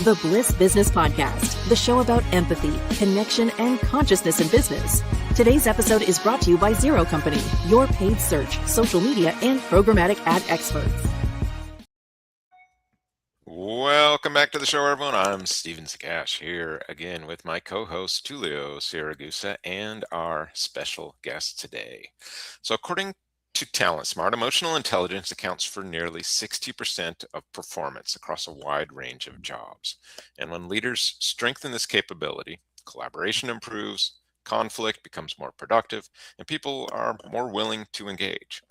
The Bliss Business Podcast, the show about empathy, connection, and consciousness in business. Today's episode is brought to you by Zero Company, your paid search, social media, and programmatic ad experts. Welcome back to the show, everyone. I'm Steven Sakach here again with my co-host Tullio, Siragusa, and our special guest today. So according to Talent Smart, emotional intelligence accounts for nearly 60% of performance across a wide range of jobs. And when leaders strengthen this capability, collaboration improves, conflict becomes more productive, and people are more willing to engage.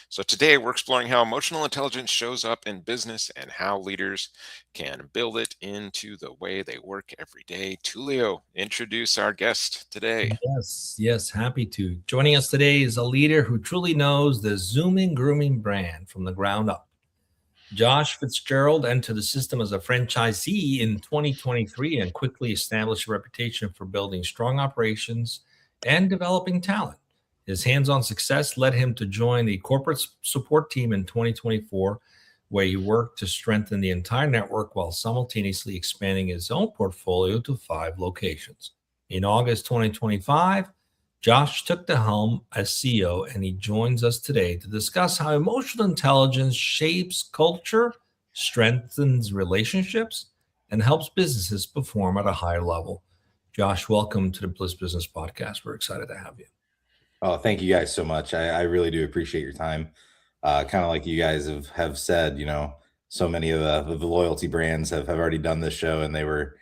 So today we're exploring how emotional intelligence shows up in business and how leaders can build it into the way they work every day. Tullio, introduce our guest today. Yes, happy to. Joining us today is a leader who truly knows the Zoomin Groomin brand from the ground up. Josh Fitzgerald entered the system as a franchisee in 2023 and quickly established a reputation for building strong operations and developing talent. His hands-on success led him to join the corporate support team in 2024, where he worked to strengthen the entire network while simultaneously expanding his own portfolio to 5 locations. In August 2025, Josh took the helm as CEO, and he joins us today to discuss how emotional intelligence shapes culture, strengthens relationships, and helps businesses perform at a higher level. Josh, welcome to the Bliss Business Podcast. We're excited to have you. Oh, thank you guys so much. I really do appreciate your time. Kind of like you guys have said, so many of the loyalty brands have already done this show, and they were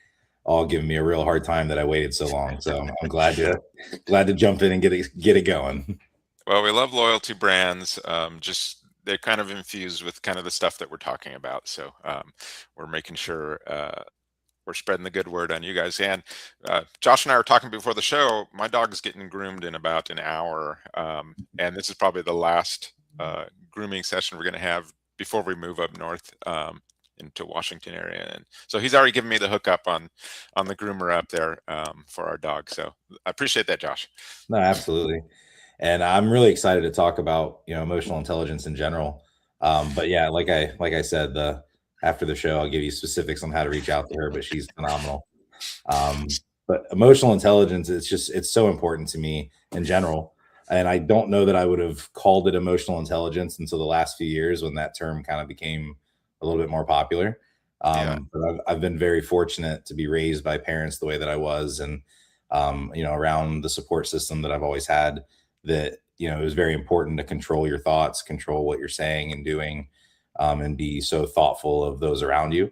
all giving me a real hard time that I waited so long. So I'm glad to jump in and get it going. Well, we love loyalty brands. They're kind of infused with kind of the stuff that we're talking about. So we're making sure we're spreading the good word on you guys. And Josh and I were talking before the show. My dog is getting groomed in about an hour. And this is probably the last grooming session we're going to have before we move up north into Washington area. And so he's already given me the hookup on the groomer up there for our dog. So I appreciate that, Josh. No, absolutely. And I'm really excited to talk about, emotional intelligence in general. But yeah, like I said, after the show, I'll give you specifics on how to reach out to her, but she's phenomenal. But emotional intelligence, it's so important to me in general. And I don't know that I would have called it emotional intelligence until the last few years when that term kind of became a little bit more popular. But I've been very fortunate to be raised by parents the way that I was. And, around the support system that I've always had, that, it was very important to control your thoughts, control what you're saying and doing. And be so thoughtful of those around you.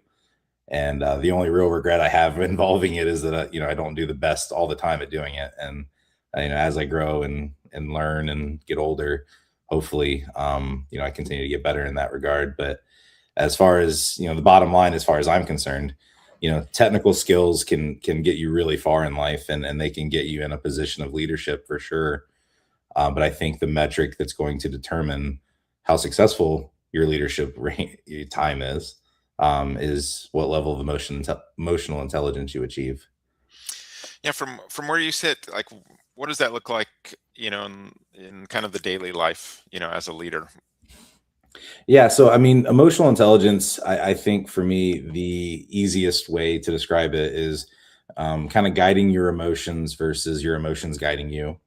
And the only real regret I have involving it is that, I don't do the best all the time at doing it. And, as I grow and learn and get older, hopefully, I continue to get better in that regard. But as far as, the bottom line, as far as I'm concerned, technical skills can get you really far in life, and they can get you in a position of leadership for sure. But I think the metric that's going to determine how successful your leadership time is what level of emotional intelligence you achieve. Yeah, from where you sit, like, what does that look like, in kind of the daily life, as a leader? Yeah, so emotional intelligence, I think for me, the easiest way to describe it is kind of guiding your emotions versus your emotions guiding you,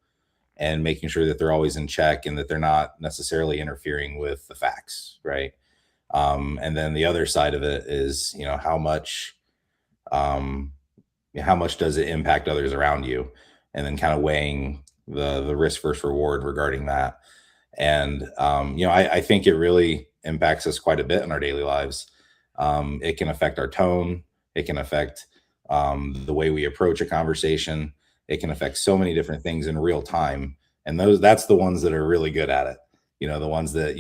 and making sure that they're always in check and that they're not necessarily interfering with the facts, right? And then the other side of it is, how much does it impact others around you? And then kind of weighing the risk versus reward regarding that. And, I think it really impacts us quite a bit in our daily lives. It can affect our tone. It can affect the way we approach a conversation. It can affect so many different things in real time. And that's the ones that are really good at it. The ones that,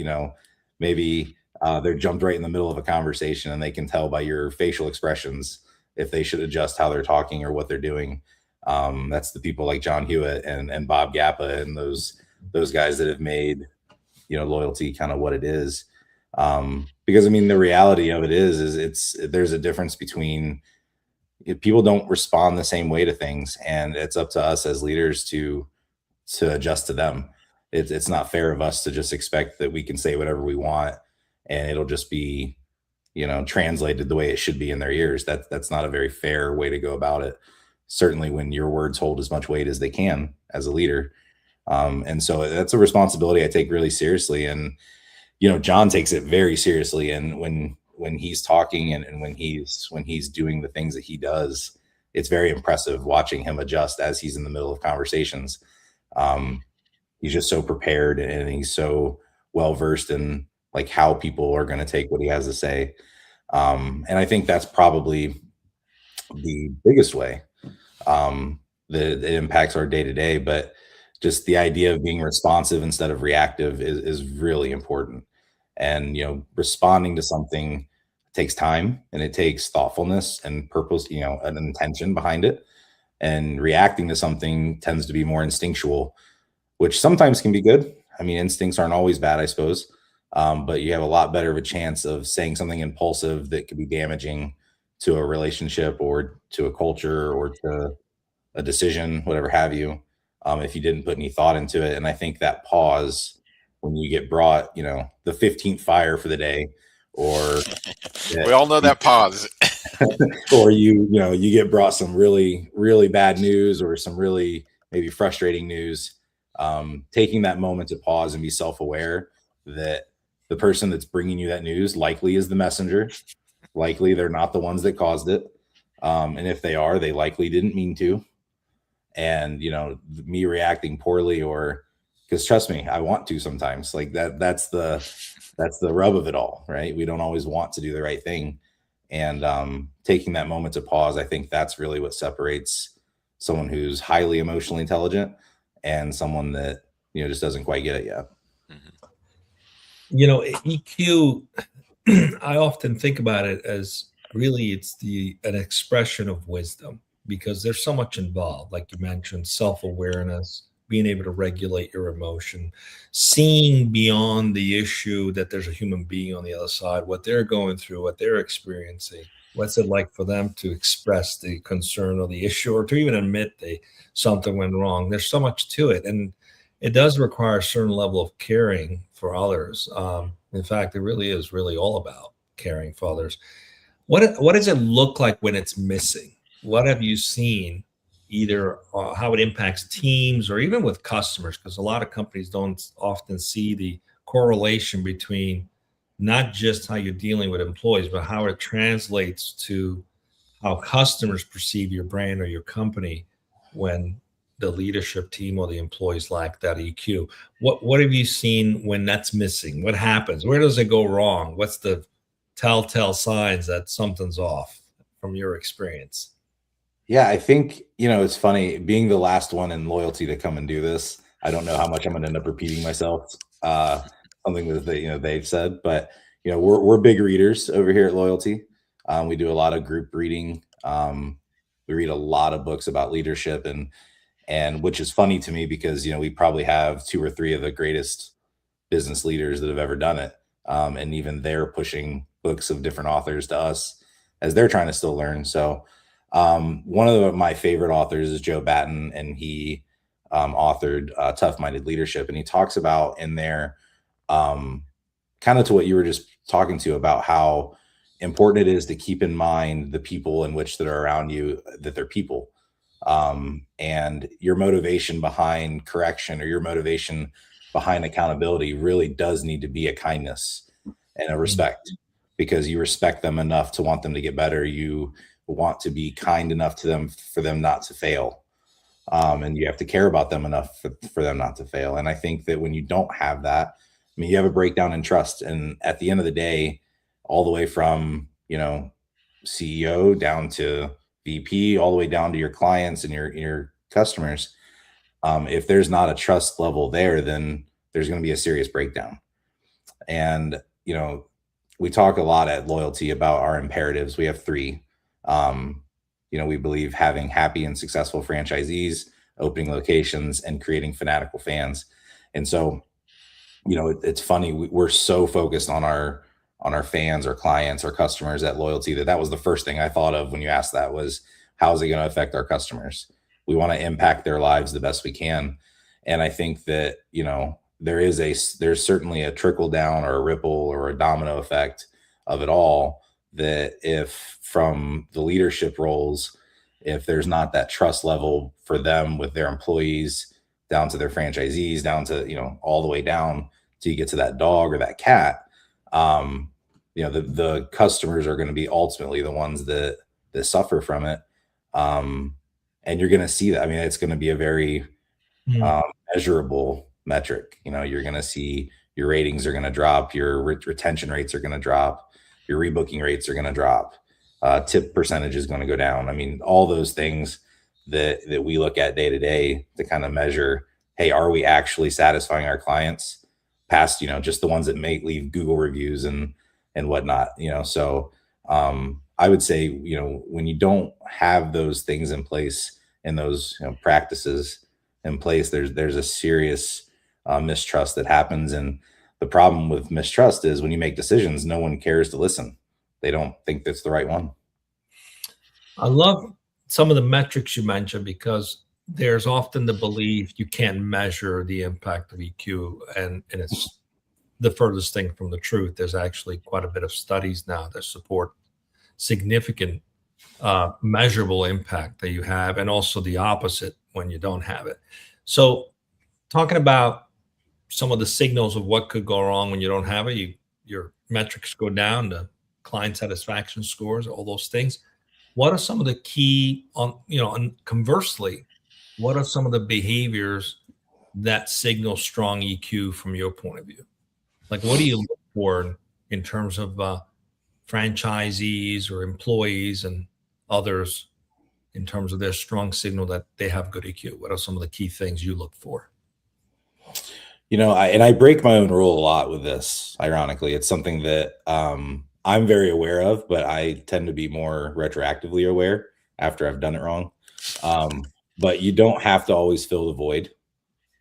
maybe they're jumped right in the middle of a conversation, and they can tell by your facial expressions if they should adjust how they're talking or what they're doing. That's the people like John Hewitt and Bob Gappa and those guys that have made, loyalty kind of what it is. Because the reality of it is there's a difference between, people don't respond the same way to things, and it's up to us as leaders to adjust to them. It's not fair of us to just expect that we can say whatever we want and it'll just be, translated the way it should be in their ears. That's not a very fair way to go about it. Certainly when your words hold as much weight as they can as a leader. And so that's a responsibility I take really seriously. And, John takes it very seriously. And when he's talking and when he's doing the things that he does, it's very impressive watching him adjust as he's in the middle of conversations. He's just so prepared, and he's so well-versed in like how people are going to take what he has to say. And I think that's probably the biggest way that it impacts our day-to-day, but just the idea of being responsive instead of reactive is really important. And, responding to something takes time, and it takes thoughtfulness and purpose, an intention behind it. And reacting to something tends to be more instinctual, which sometimes can be good. I mean, instincts aren't always bad, I suppose. But you have a lot better of a chance of saying something impulsive that could be damaging to a relationship or to a culture or to a decision, whatever have you, if you didn't put any thought into it. And I think that pause when you get brought, the 15th fire for the day, or we all know that pause, or you get brought some really, really bad news or some really maybe frustrating news. Taking that moment to pause and be self-aware that the person that's bringing you that news likely is the messenger. Likely they're not the ones that caused it. And if they are, they likely didn't mean to. And, me reacting poorly, or because trust me, I want to sometimes, like that's the rub of it all, right? We don't always want to do the right thing. And taking that moment to pause, I think that's really what separates someone who's highly emotionally intelligent and someone that, just doesn't quite get it yet. EQ, I often think about it as really it's an expression of wisdom, because there's so much involved. Like you mentioned, self-awareness, being able to regulate your emotion, seeing beyond the issue that there's a human being on the other side, what they're going through, what they're experiencing. What's it like for them to express the concern or the issue, or to even admit something went wrong? There's so much to it. And it does require a certain level of caring for others. In fact, it really is all about caring for others. What does it look like when it's missing? What have you seen, either how it impacts teams or even with customers? Because a lot of companies don't often see the correlation between not just how you're dealing with employees, but how it translates to how customers perceive your brand or your company when the leadership team or the employees lack that EQ. What have you seen when that's missing? What happens? Where does it go wrong? What's the telltale signs that something's off from your experience? Yeah, I think, it's funny being the last one in loyalty to come and do this. I don't know how much I'm going to end up repeating myself. Something that they've said, but we're big readers over here at Loyalty. We do a lot of group reading. We read a lot of books about leadership, and which is funny to me because we probably have 2 or 3 of the greatest business leaders that have ever done it, and even they're pushing books of different authors to us as they're trying to still learn. So one of my favorite authors is Joe Batten, and he authored Tough-Minded Leadership, and he talks about in there kind of to what you were just talking to about how important it is to keep in mind the people in which that are around you, that they're people, and your motivation behind correction or your motivation behind accountability really does need to be a kindness and a respect, because you respect them enough to want them to get better. You want to be kind enough to them for them not to fail. And you have to care about them enough for them not to fail. And I think that when you don't have that, you have a breakdown in trust. And at the end of the day, all the way from, CEO down to VP, all the way down to your clients and your customers, if there's not a trust level there, then there's going to be a serious breakdown. And, we talk a lot at Loyalty about our imperatives. We have 3. We believe having happy and successful franchisees, opening locations, and creating fanatical fans. And so, it's funny. We're so focused on our fans, our clients, our customers at Loyalty that was the first thing I thought of when you asked that was, how is it going to affect our customers? We want to impact their lives the best we can. And I think that, there's certainly a trickle down or a ripple or a domino effect of it all. that if from the leadership roles, if there's not that trust level for them with their employees, down to their franchisees, down to, all the way down till you get to that dog or that cat, the customers are going to be ultimately the ones that suffer from it. And you're going to see that. I mean, it's going to be a very measurable metric. You're going to see your ratings are going to drop, your retention rates are going to drop, your rebooking rates are going to drop, tip percentage is going to go down. I mean, all those things that we look at day to day to kind of measure, hey, are we actually satisfying our clients past, just the ones that may leave Google reviews and whatnot, so I would say, when you don't have those things in place and those practices in place, there's a serious mistrust that happens. And the problem with mistrust is when you make decisions, no one cares to listen. They don't think that's the right one. I love some of the metrics you mentioned, because there's often the belief you can't measure the impact of EQ, and it's the furthest thing from the truth. There's actually quite a bit of studies now that support significant measurable impact that you have, and also the opposite when you don't have it. So talking about some of the signals of what could go wrong when you don't have it, your metrics go down, the client satisfaction scores, all those things. What are some of the key and conversely, what are some of the behaviors that signal strong EQ from your point of view? Like, what do you look for in terms of franchisees or employees and others in terms of their strong signal that they have good EQ? What are some of the key things you look for? I break my own rule a lot with this. Ironically, it's something that I'm very aware of, but I tend to be more retroactively aware after I've done it wrong. But you don't have to always fill the void.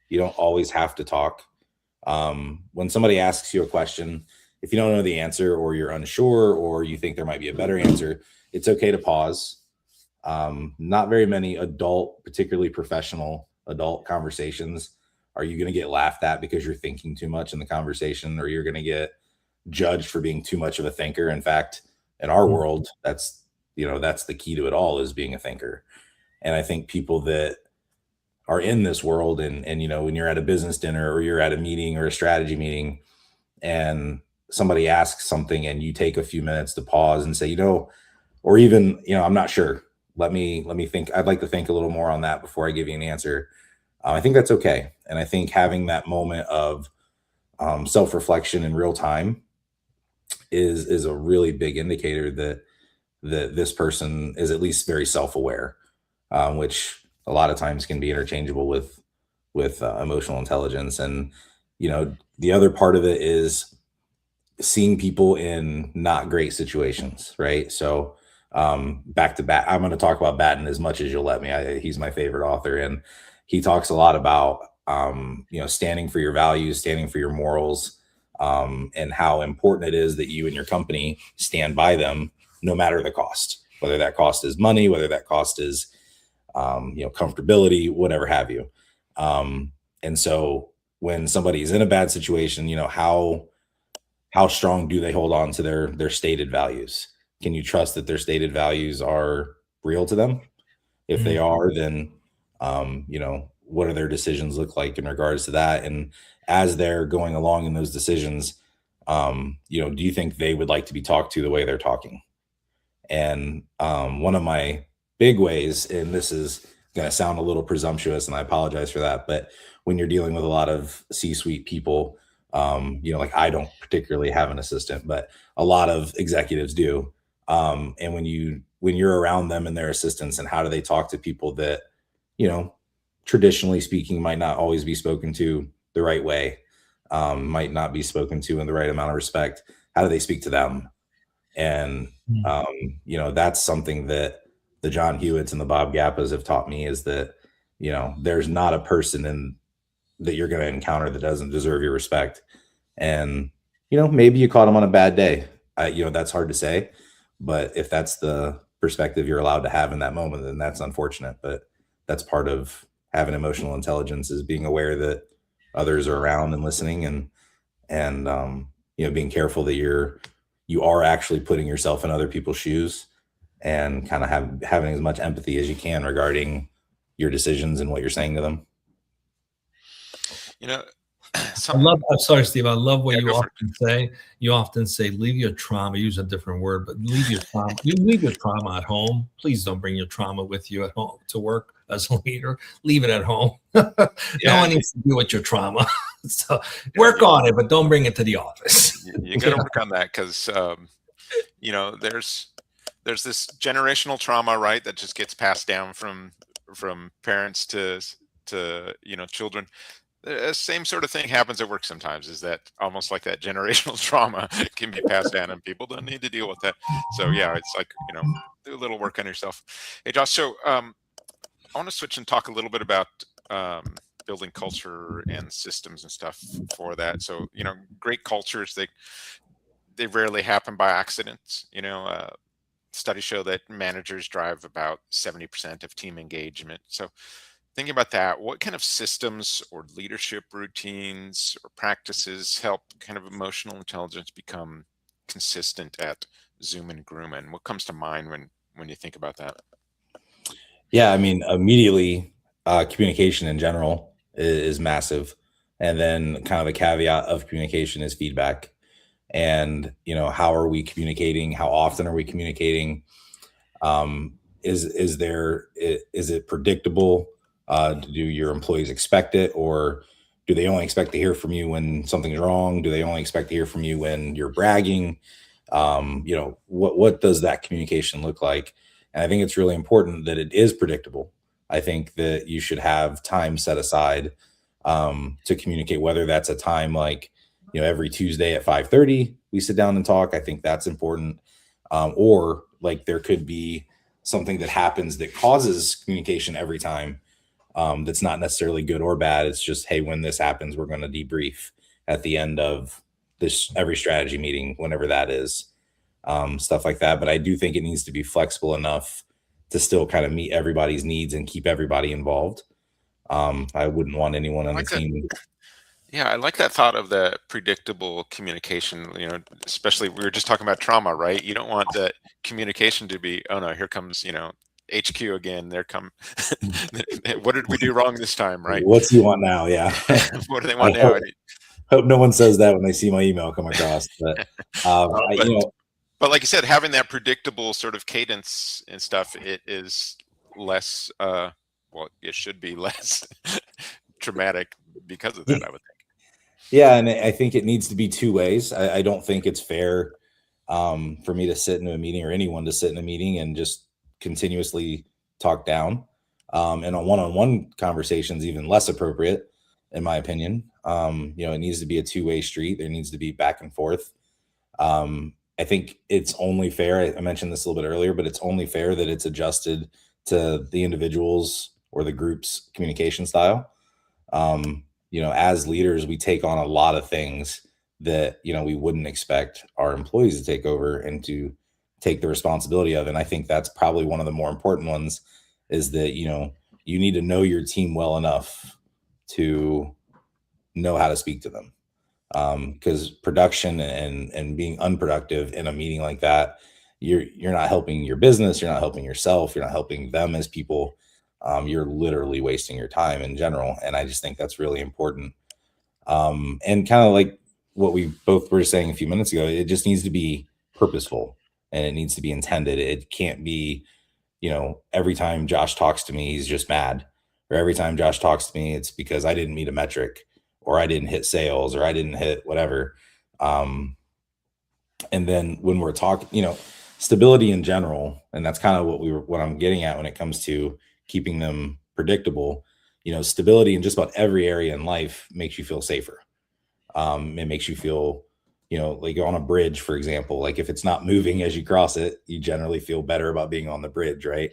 You don't always have to talk. When somebody asks you a question, if you don't know the answer, or you're unsure, or you think there might be a better answer, it's okay to pause. Not very many adult, particularly professional adult conversations, are you going to get laughed at because you're thinking too much in the conversation, or you're going to get judged for being too much of a thinker. In fact, in our world, that's the key to it all, is being a thinker. And I think people that are in this world and when you're at a business dinner, or you're at a meeting or a strategy meeting, and somebody asks something and you take a few minutes to pause and say, or even, I'm not sure. Let me think. I'd like to think a little more on that before I give you an answer. I think that's okay. And I think having that moment of self-reflection in real time is a really big indicator that this person is at least very self-aware, which a lot of times can be interchangeable with emotional intelligence. And the other part of it is seeing people in not great situations, right? So back to Bat, I'm going to talk about Batten as much as you'll let me. He's my favorite author, and he talks a lot about standing for your values, standing for your morals, and how important it is that you and your company stand by them, no matter the cost, whether that cost is money, whether that cost is comfortability, whatever have you. And so when somebody's in a bad situation, how strong do they hold on to their stated values? Can you trust that their stated values are real to them? If they are, then what do their decisions look like in regards to that? And as they're going along in those decisions, do you think they would like to be talked to the way they're talking? And one of my big ways, and this is going to sound a little presumptuous, and I apologize for that, but when you're dealing with a lot of C-suite people, like I don't particularly have an assistant, but a lot of executives do. And when you're around them and their assistants, and how do they talk to people that, traditionally speaking, might not always be spoken to the right way, might not be spoken to in the right amount of respect. How do they speak to them? And, that's something that the John Hewitts and the Bob Gappas have taught me, is that, there's not a person that you're going to encounter that doesn't deserve your respect. And, maybe you caught them on a bad day. That's hard to say, but if that's the perspective you're allowed to have in that moment, then that's unfortunate. But that's part of having emotional intelligence, is being aware that others are around and listening, and being careful that you're you are actually putting yourself in other people's shoes and kind of having as much empathy as you can regarding your decisions and what you're saying to them. You know, I'm sorry, Steve. I love what you go for often say. You often say, leave your trauma, use a different word, but leave your trauma. You leave your trauma at home. Please don't bring your trauma with you at home to work as a leader. Leave it at home. No one needs to deal with your trauma. So work on it, but don't bring it to the office. You got to work on that because, you know, there's this generational trauma, right, that just gets passed down from parents to you know, children. The same sort of thing happens at work sometimes, is that almost like that generational trauma can be passed down and people don't need to deal with that. So yeah, it's like, you know, do a little work on yourself. Hey Josh, so I want to switch and talk a little bit about building culture and systems and stuff for that. So, you know, great cultures, they rarely happen by accident. You know, studies show that managers drive about 70% of team engagement. So thinking about that, what kind of systems or leadership routines or practices help kind of emotional intelligence become consistent at Zoomin Groomin? What comes to mind when you think about that? Yeah, I mean, immediately, communication in general is massive. And then kind of the caveat of communication is feedback. And, you know, how are we communicating? How often are we communicating? Is it predictable? Do your employees expect it, or do they only expect to hear from you when something's wrong? Do they only expect to hear from you when you're bragging? You know, what does that communication look like? And I think it's really important that it is predictable. I think that you should have time set aside to communicate, whether that's a time like, you know, every Tuesday at 5:30 we sit down and talk. I think that's important. Or like there could be something that happens that causes communication every time. That's not necessarily good or bad. It's just, hey, when this happens, we're going to debrief at the end of every strategy meeting, whenever that is, stuff like that. But I do think it needs to be flexible enough to still kind of meet everybody's needs and keep everybody involved. I wouldn't want anyone on the team. Yeah, I like that thought of the predictable communication, you know, especially we were just talking about trauma, right? You don't want that communication to be, oh no, here comes, you know, HQ again. There come. What did we do wrong this time? Right. What do you want now? Yeah. What do they want now? Hope no one says that when they see my email come across. But, but like you said, having that predictable sort of cadence and stuff, it is less. Well, it should be less traumatic because of that, I would think. Yeah, and I think it needs to be two ways. I don't think it's fair for me to sit in a meeting, or anyone to sit in a meeting and just continuously talk down. And on one-on-one conversations, even less appropriate, in my opinion. You know, it needs to be a two-way street. There needs to be back and forth. I think it's only fair. I mentioned this a little bit earlier, but it's only fair that it's adjusted to the individual's or the group's communication style. You know, as leaders, we take on a lot of things that, you know, we wouldn't expect our employees to take over and to take the responsibility of. And I think that's probably one of the more important ones, is that, you know, you need to know your team well enough to know how to speak to them. Because production and being unproductive in a meeting like that, you're not helping your business, you're not helping yourself, you're not helping them as people. You're literally wasting your time in general. And I just think that's really important. And kind of like what we both were saying a few minutes ago, it just needs to be purposeful and it needs to be intended. It can't be, you know, every time Josh talks to me, he's just mad, or every time Josh talks to me, it's because I didn't meet a metric, or I didn't hit sales, or I didn't hit whatever. And then when we're talking, you know, stability in general, and that's kind of what I'm getting at when it comes to keeping them predictable. You know, stability in just about every area in life makes you feel safer. It makes you feel, you know, like on a bridge, for example, like if it's not moving as you cross it, you generally feel better about being on the bridge, right?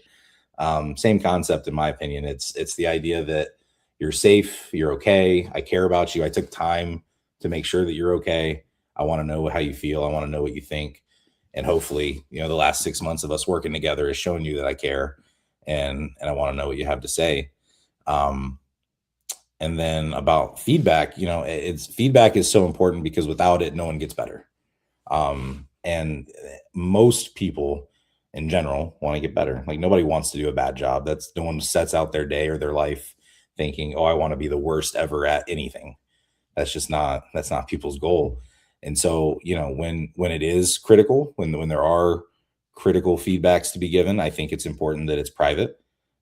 Same concept, in my opinion. It's the idea that you're safe, you're okay, I care about you, I took time to make sure that you're okay. I want to know how you feel, I want to know what you think. And hopefully, you know, the last 6 months of us working together has shown you that I care, and I want to know what you have to say. And then about feedback, you know, feedback is so important, because without it, no one gets better. And most people in general want to get better. Like nobody wants to do a bad job. That's no one sets out their day or their life thinking, oh, I want to be the worst ever at anything. That's not people's goal. And so, when it is critical, when there are critical feedbacks to be given, I think it's important that it's private.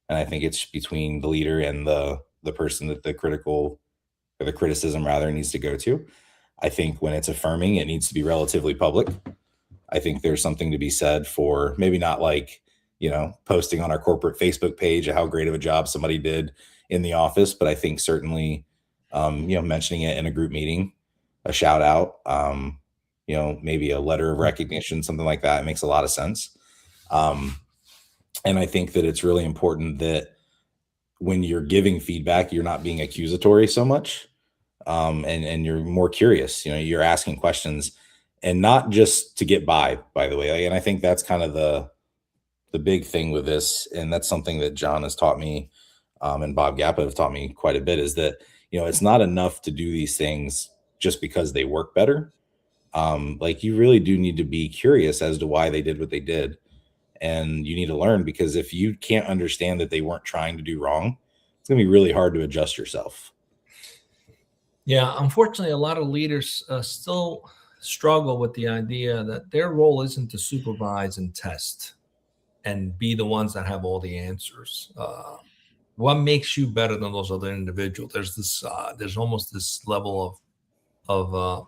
And I think it's between the leader and the person that the criticism rather needs to go to. I think when it's affirming, it needs to be relatively public. I think there's something to be said for maybe not like, posting on our corporate Facebook page how great of a job somebody did in the office, but I think certainly, mentioning it in a group meeting, a shout out, maybe a letter of recognition, something like that. It makes a lot of sense. And I think that it's really important that when you're giving feedback, you're not being accusatory so much. And you're more curious, you're asking questions and not just to get by the way. And I think that's kind of the big thing with this. And that's something that John has taught me, and Bob Gappa have taught me quite a bit, is that, it's not enough to do these things just because they work better. Like you really do need to be curious as to why they did what they did. And you need to learn, because if you can't understand that they weren't trying to do wrong, it's going to be really hard to adjust yourself. Yeah, unfortunately, a lot of leaders still struggle with the idea that their role isn't to supervise and test and be the ones that have all the answers. What makes you better than those other individuals? There's almost this level of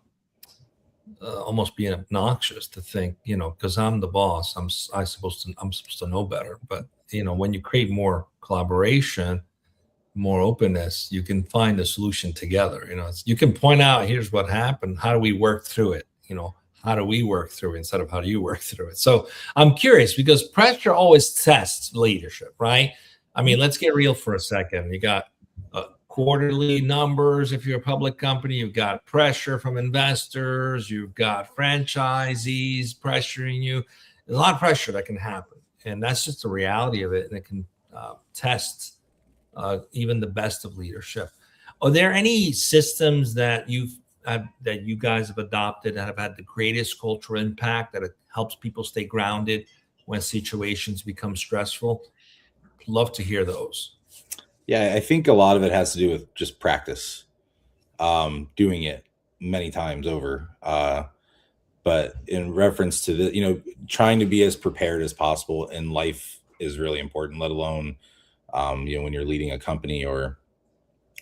almost being obnoxious to think, because I'm the boss, I'm supposed to know better. But when you create more collaboration, more openness, you can find a solution together. You can point out, here's what happened. How do we work through it? How do we work through it instead of how do you work through it? So I'm curious, because pressure always tests leadership, right? I mean, let's get real for a second. You got quarterly numbers. If you're a public company, you've got pressure from investors, you've got franchisees pressuring you. There's a lot of pressure that can happen. And that's just the reality of it. And it can test even the best of leadership. Are there any systems that you guys have adopted that have had the greatest cultural impact, that it helps people stay grounded when situations become stressful? Love to hear those. Yeah, I think a lot of it has to do with just practice, doing it many times over. But in reference to the, trying to be as prepared as possible in life is really important, let alone, when you're leading a company or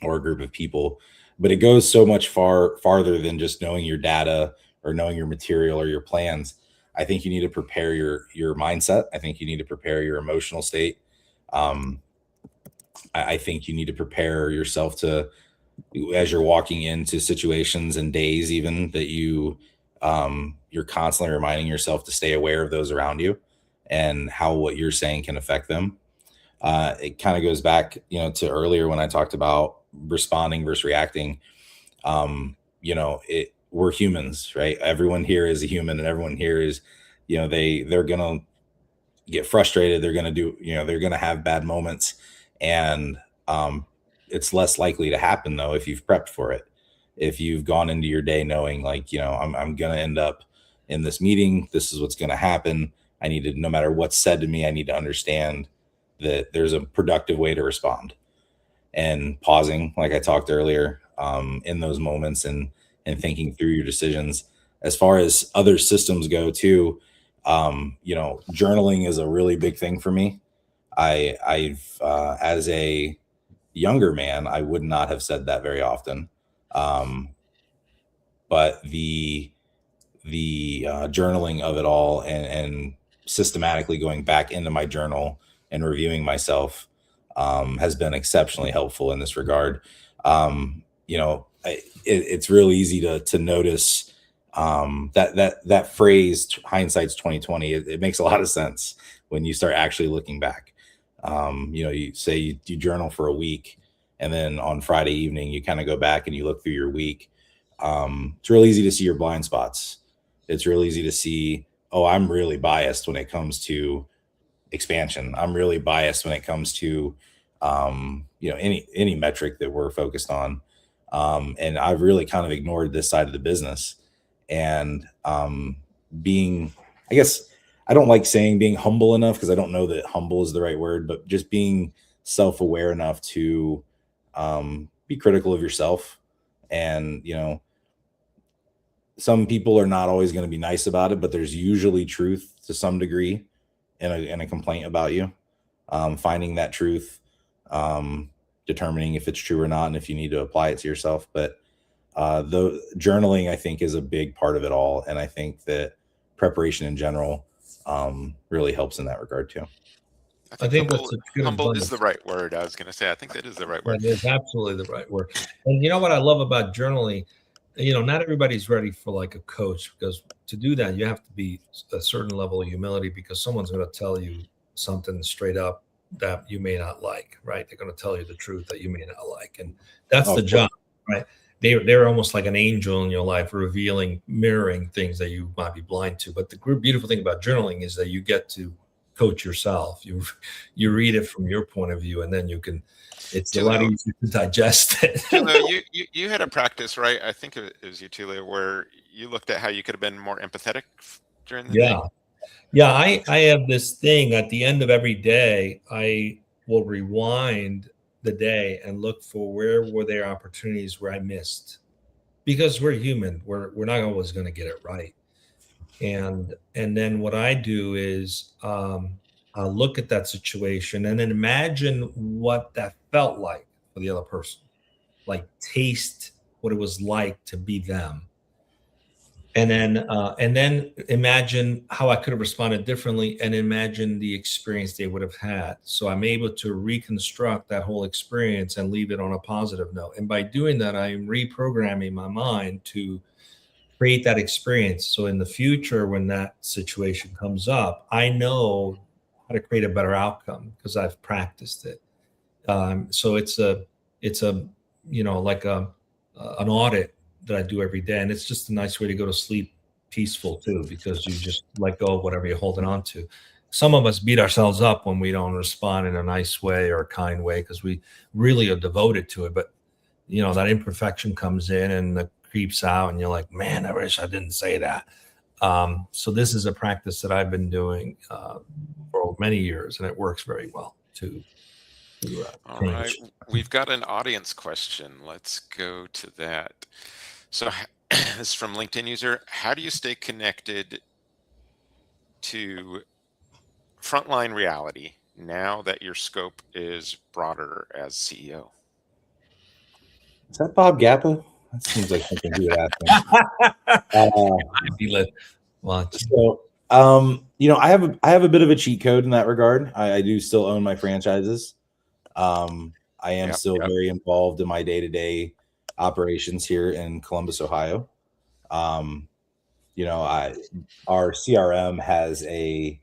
a group of people. But it goes so much farther than just knowing your data or knowing your material or your plans. I think you need to prepare your mindset. I think you need to prepare your emotional state. I think you need to prepare yourself to, as you're walking into situations and days, even that you're constantly reminding yourself to stay aware of those around you and how what you're saying can affect them. It kind of goes back, to earlier when I talked about responding versus reacting. We're humans, right? Everyone here is a human, and everyone here is, they're going to get frustrated. They're going to do, they're going to have bad moments. And it's less likely to happen, though, if you've prepped for it. If you've gone into your day knowing, like, I'm going to end up in this meeting. This is what's going to happen. I need to, no matter what's said to me, I need to understand that there's a productive way to respond, and pausing, like I talked earlier, in those moments and thinking through your decisions. As far as other systems go too, journaling is a really big thing for me. I've as a younger man, I would not have said that very often. But the journaling of it all and systematically going back into my journal and reviewing myself has been exceptionally helpful in this regard. It's real easy to notice that phrase, hindsight's 2020. It makes a lot of sense when you start actually looking back. You say you journal for a week, and then on Friday evening, you kind of go back and you look through your week. It's real easy to see your blind spots. It's real easy to see, oh, I'm really biased when it comes to expansion. I'm really biased when it comes to, any metric that we're focused on. And I've really kind of ignored this side of the business. And, being, I guess I don't like saying being humble enough, because I don't know that humble is the right word, but just being self-aware enough to be critical of yourself. And, some people are not always going to be nice about it, but there's usually truth to some degree in a complaint about you. Finding that truth, determining if it's true or not, and if you need to apply it to yourself. But the journaling, I think, is a big part of it all. And I think that preparation in general really helps in that regard too. I think that's a good humble advice. is the right word. I was going to say, I think that is the right word. That is absolutely the right word. And you know what I love about journaling? Not everybody's ready for like a coach, because to do that, you have to be a certain level of humility, because someone's going to tell you something straight up that you may not like, right? They're going to tell you the truth that you may not like. And that's the job, right? They're almost like an angel in your life, mirroring things that you might be blind to. But the beautiful thing about journaling is that you get to coach yourself. You read it from your point of view, and then it's a lot easier to digest it. You had a practice, right? I think it was you, Tullio, where you looked at how you could have been more empathetic during the day. Yeah, I have this thing at the end of every day. I will rewind the day and look for where were there opportunities where I missed, because we're human. We're not always going to get it right. And then what I do is I'll look at that situation and then imagine what that felt like for the other person, like taste what it was like to be them. And then imagine how I could have responded differently, and imagine the experience they would have had. So I'm able to reconstruct that whole experience and leave it on a positive note. And by doing that, I'm reprogramming my mind to create that experience. So in the future, when that situation comes up, I know how to create a better outcome because I've practiced it. So it's like an audit that I do every day. And it's just a nice way to go to sleep peaceful too, because you just let go of whatever you're holding on to. Some of us beat ourselves up when we don't respond in a nice way or a kind way, because we really are devoted to it. But, that imperfection comes in and it creeps out and you're like, man, I wish I didn't say that. So this is a practice that I've been doing for many years, and it works very well too. All right. We've got an audience question. Let's go to that. So this is from LinkedIn user. How do you stay connected to frontline reality now that your scope is broader as CEO? Is that Bob Gappa? That seems like something he would ask me. So, I have a bit of a cheat code in that regard. I do still own my franchises. I am still very involved in my day-to-day operations here in Columbus, Ohio. Our CRM has a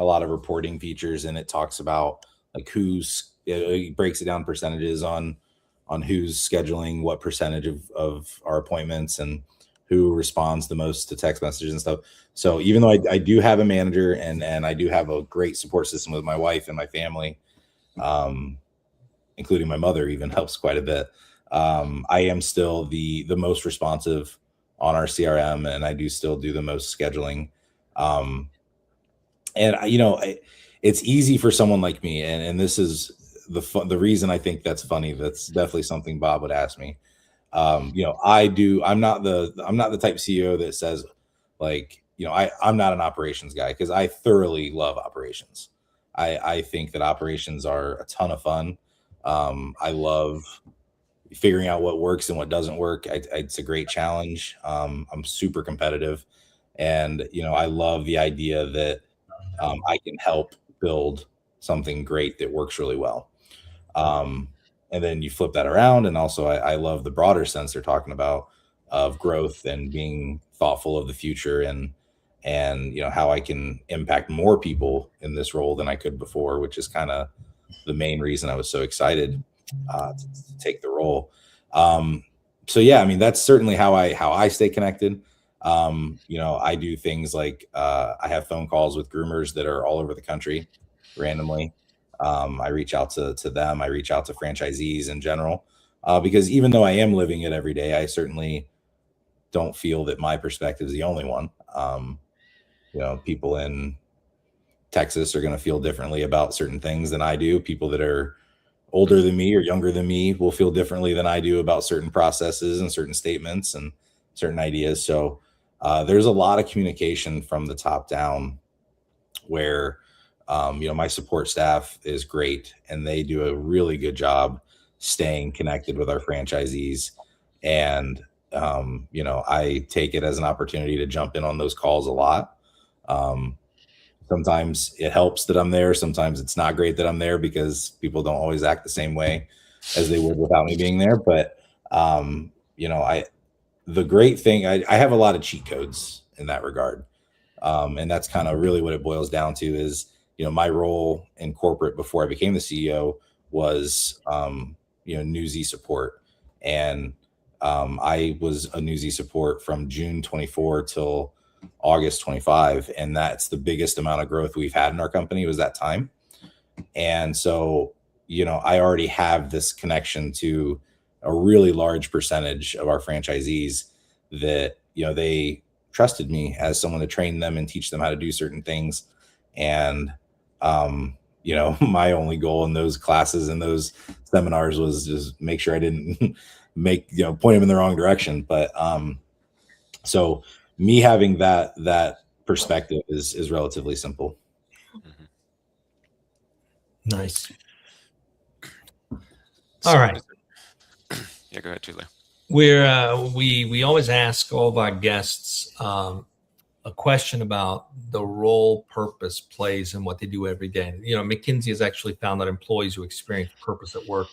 lot of reporting features, and it talks about like it breaks it down percentages on who's scheduling what percentage of our appointments and who responds the most to text messages and stuff. So even though I do have a manager and I do have a great support system with my wife and my family, including my mother even helps quite a bit. I am still the most responsive on our CRM, and I do still do the most scheduling. It's easy for someone like me. And this is the reason I think that's funny. That's definitely something Bob would ask me. I'm not the type of CEO that says like, I'm not an operations guy, because I thoroughly love operations. I think that operations are a ton of fun. I love figuring out what works and what doesn't work. It's a great challenge. I'm super competitive, and I love the idea that I can help build something great that works really well. And then you flip that around, and also I love the broader sense they're talking about of growth and being thoughtful of the future, and how I can impact more people in this role than I could before, which is kind of the main reason I was so excited to take the role. That's certainly how I stay connected. I do things like I have phone calls with groomers that are all over the country randomly. I reach out to them. I reach out to franchisees in general, because even though I am living it every day, I certainly don't feel that my perspective is the only one. people in Texas are going to feel differently about certain things than I do. People that are older than me or younger than me will feel differently than I do about certain processes and certain statements and certain ideas. So there's a lot of communication from the top down where, my support staff is great and they do a really good job staying connected with our franchisees. And, I take it as an opportunity to jump in on those calls a lot. Sometimes it helps that I'm there. Sometimes it's not great that I'm there because people don't always act the same way as they would without me being there. But, the great thing, I have a lot of cheat codes in that regard. And that's kind of really what it boils down to is, my role in corporate before I became the CEO was, Newsy support. And I was a Newsy support from June 24 till August 25. And that's the biggest amount of growth we've had in our company was that time. And so, I already have this connection to a really large percentage of our franchisees that, they trusted me as someone to train them and teach them how to do certain things. And, my only goal in those classes and those seminars was just make sure I didn't point them in the wrong direction. But, so me having that perspective is relatively simple. Nice. All right. Yeah, go ahead, Tullio. We always ask all of our guests a question about the role purpose plays in what they do every day. McKinsey has actually found that employees who experience purpose at work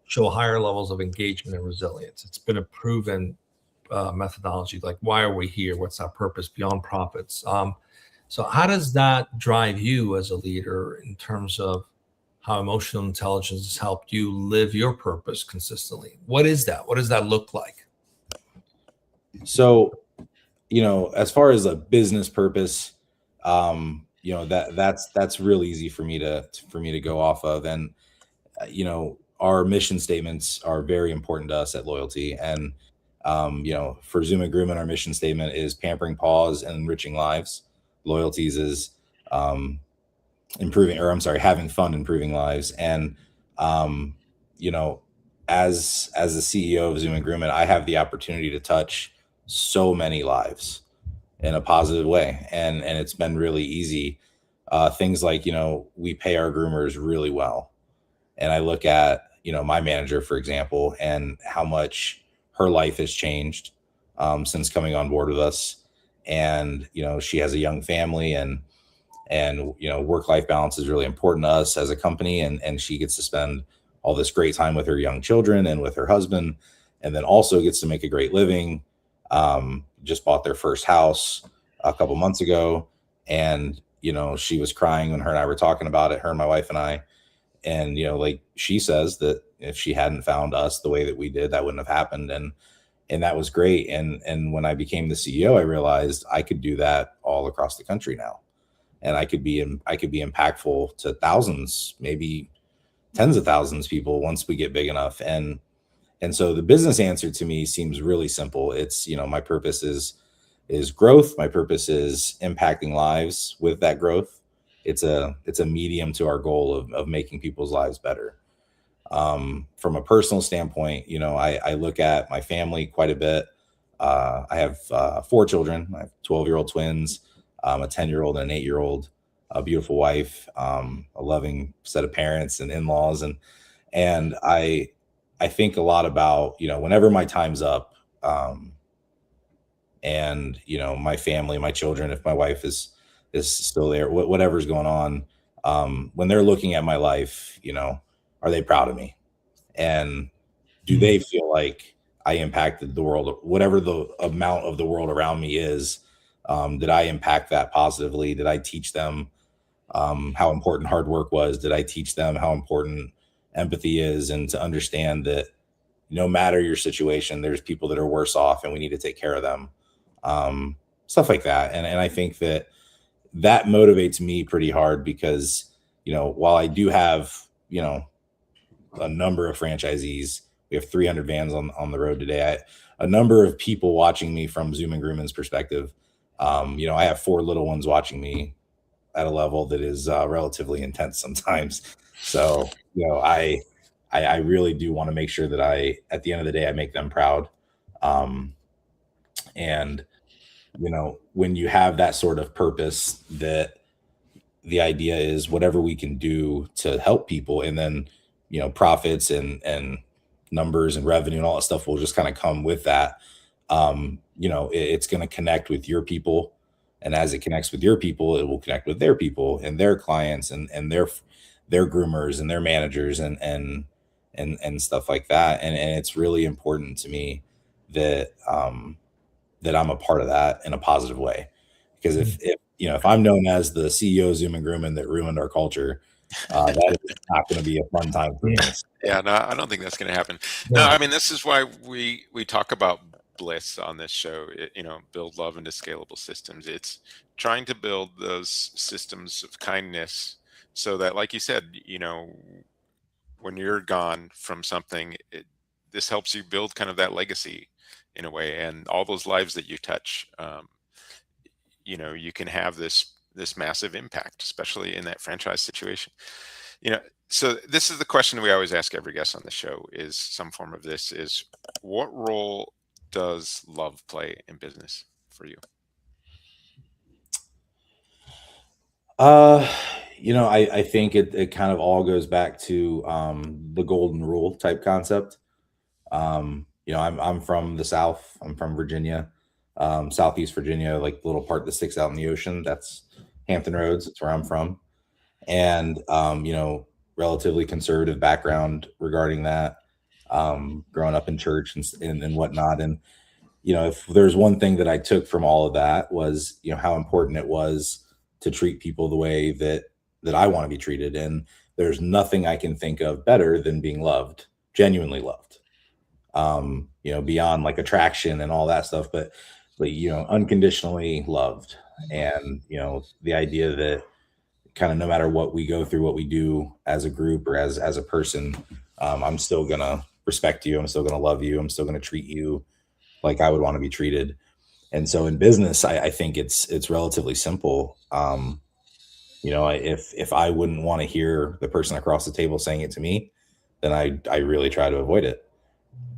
show higher levels of engagement and resilience. It's been a proven methodology. Like, why are we here? What's our purpose beyond profits? So how does that drive you as a leader in terms of how emotional intelligence has helped you live your purpose consistently? What is that? What does that look like? So, as far as a business purpose, that's real easy for me to go off of. And, our mission statements are very important to us at Loyalty. And, for Zoomin Groomin, our mission statement is pampering paws and enriching lives. Loyalties is, having fun, improving lives. And, as the CEO of Zoomin Groomin, I have the opportunity to touch so many lives in a positive way. And it's been really easy. Things like, we pay our groomers really well. And I look at, my manager, for example, and how much her life has changed since coming on board with us. And, she has a young family and work-life balance is really important to us as a company. And she gets to spend all this great time with her young children and with her husband, and then also gets to make a great living. Just bought their first house a couple months ago. And, she was crying when her and I were talking about it, her and my wife and I. And, like she says that if she hadn't found us the way that we did, that wouldn't have happened. And that was great. And when I became the CEO, I realized I could do that all across the country now. And I could be impactful to thousands, maybe tens of thousands of people once we get big enough. And so the business answer to me seems really simple. It's, my purpose is growth. My purpose is impacting lives with that growth. It's a medium to our goal of making people's lives better. From a personal standpoint, I look at my family quite a bit. I have 4 children. I have 12-year-old twins, a 10-year-old and an 8-year-old, a beautiful wife, a loving set of parents and in-laws. And I think a lot about, whenever my time's up, and, my family, my children, if my wife is still there, whatever's going on, when they're looking at my life, are they proud of me? And do they feel like I impacted the world, whatever the amount of the world around me is? Did I impact that positively? Did I teach them how important hard work was? Did I teach them how important empathy is, and to understand that no matter your situation, there's people that are worse off and we need to take care of them? Stuff like that. And I think that motivates me pretty hard because, while I do have, a number of franchisees, we have 300 vans on the road today. A number of people watching me from Zoomin Groomin's perspective. I have 4 little ones watching me at a level that is relatively intense sometimes. So, I really do want to make sure that at the end of the day, I make them proud. And, when you have that sort of purpose, that the idea is whatever we can do to help people, and then, profits and numbers and revenue and all that stuff will just kind of come with that. It's going to connect with your people. And as it connects with your people, it will connect with their people and their clients and their groomers and their managers and stuff like that. And it's really important to me that that I'm a part of that in a positive way. Because if I'm known as the CEO of Zoomin Groomin that ruined our culture, that is not going to be a fun time for me. Yeah, no, I don't think that's going to happen. No, I mean, this is why we talk about Bliss on this show. Build love into scalable systems. It's trying to build those systems of kindness so that, like you said, when you're gone from something, this helps you build kind of that legacy in a way, and all those lives that you touch, you can have this massive impact, especially in that franchise situation. So this is the question we always ask every guest on the show, is some form of this, is what role does love play in business for you? I think it kind of all goes back to the golden rule type concept. I'm from the South. I'm from Virginia, Southeast Virginia, like the little part that sticks out in the ocean. That's Hampton Roads. That's where I'm from. And, relatively conservative background regarding that, growing up in church and whatnot. And, if there's one thing that I took from all of that was, how important it was to treat people the way that I want to be treated. And there's nothing I can think of better than being loved, genuinely loved, beyond like attraction and all that stuff, but unconditionally loved. And, the idea that kind of no matter what we go through, what we do as a group or as a person, I'm still going to respect you. I'm still going to love you. I'm still going to treat you like I would want to be treated. And so in business, I think it's relatively simple. If I wouldn't want to hear the person across the table saying it to me, then I really try to avoid it.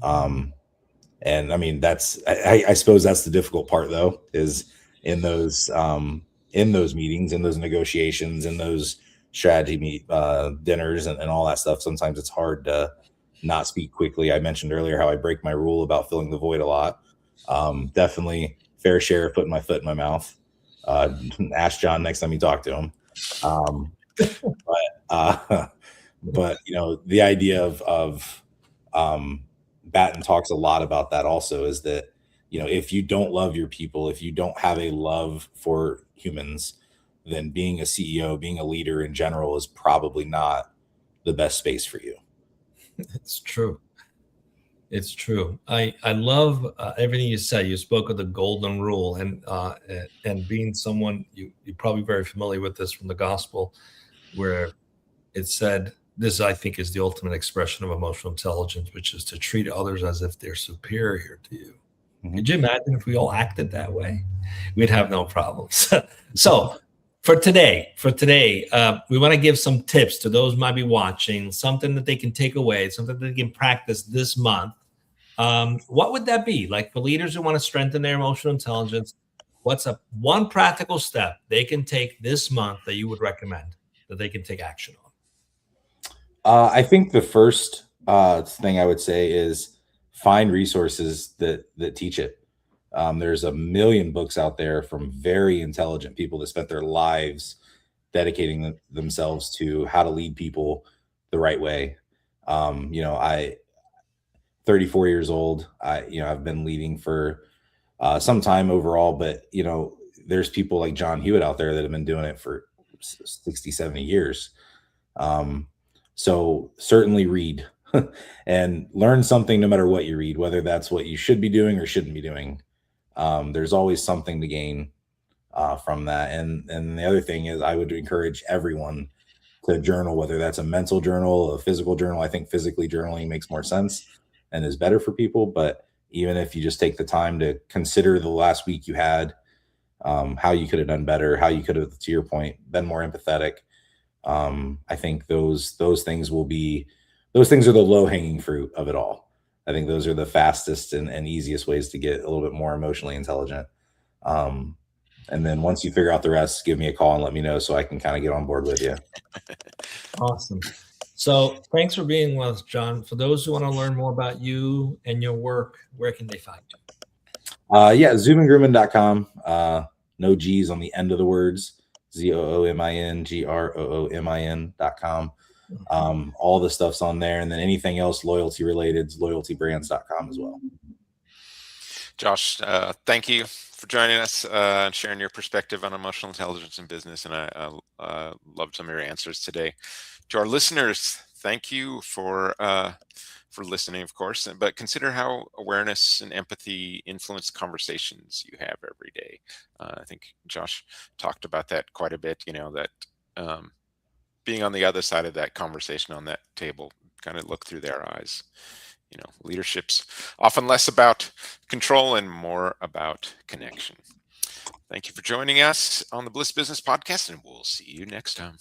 And I mean, I suppose that's the difficult part though, is in those meetings, in those negotiations, in those strategy dinners and all that stuff. Sometimes it's hard to not speak quickly. I mentioned earlier how I break my rule about filling the void a lot. Definitely fair share of putting my foot in my mouth. Ask John next time you talk to him. But the idea of Batten talks a lot about that also, is that, if you don't love your people, if you don't have a love for humans, then being a CEO, being a leader in general is probably not the best space for you. It's true. It's true. I love everything you said. You spoke of the golden rule, and being someone, you're probably very familiar with this from the gospel, where it said, this I think is the ultimate expression of emotional intelligence, which is to treat others as if they're superior to you. Mm-hmm. Could you imagine if we all acted that way? We'd have no problems. So for today, we want to give some tips to those who might be watching, something that they can take away, something that they can practice this month. What would that be? Like for leaders who want to strengthen their emotional intelligence, what's one practical step they can take this month that you would recommend that they can take action on? I think the first thing I would say is find resources that teach it. There's a million books out there from very intelligent people that spent their lives dedicating themselves to how to lead people the right way. I 34 years old. I've been leading for some time overall, but there's people like John Hewitt out there that have been doing it for 60, 70 years. So certainly read and learn something no matter what you read, whether that's what you should be doing or shouldn't be doing. There's always something to gain from that. And the other thing is, I would encourage everyone to journal, whether that's a mental journal, a physical journal. I think physically journaling makes more sense and is better for people. But even if you just take the time to consider the last week you had, how you could have done better, how you could have, to your point, been more empathetic. I think those things are the low hanging fruit of it all. I think those are the fastest and easiest ways to get a little bit more emotionally intelligent. And then once you figure out the rest, give me a call and let me know so I can kind of get on board with you. Awesome. So thanks for being with us, John. For those who want to learn more about you and your work, where can they find you? Zoomingroomin.com. No G's on the end of the words. ZOOMINGROOMIN.com. All the stuff's on there. And then anything else loyalty related is loyaltybrands.com as well. Josh, thank you for joining us and sharing your perspective on emotional intelligence in business. And I loved some of your answers today. To our listeners, thank you for listening, of course, but consider how awareness and empathy influence conversations you have every day. I think Josh talked about that quite a bit, that being on the other side of that conversation on that table, kind of look through their eyes. Leadership's often less about control and more about connection. Thank you for joining us on the Bliss Business Podcast, and we'll see you next time.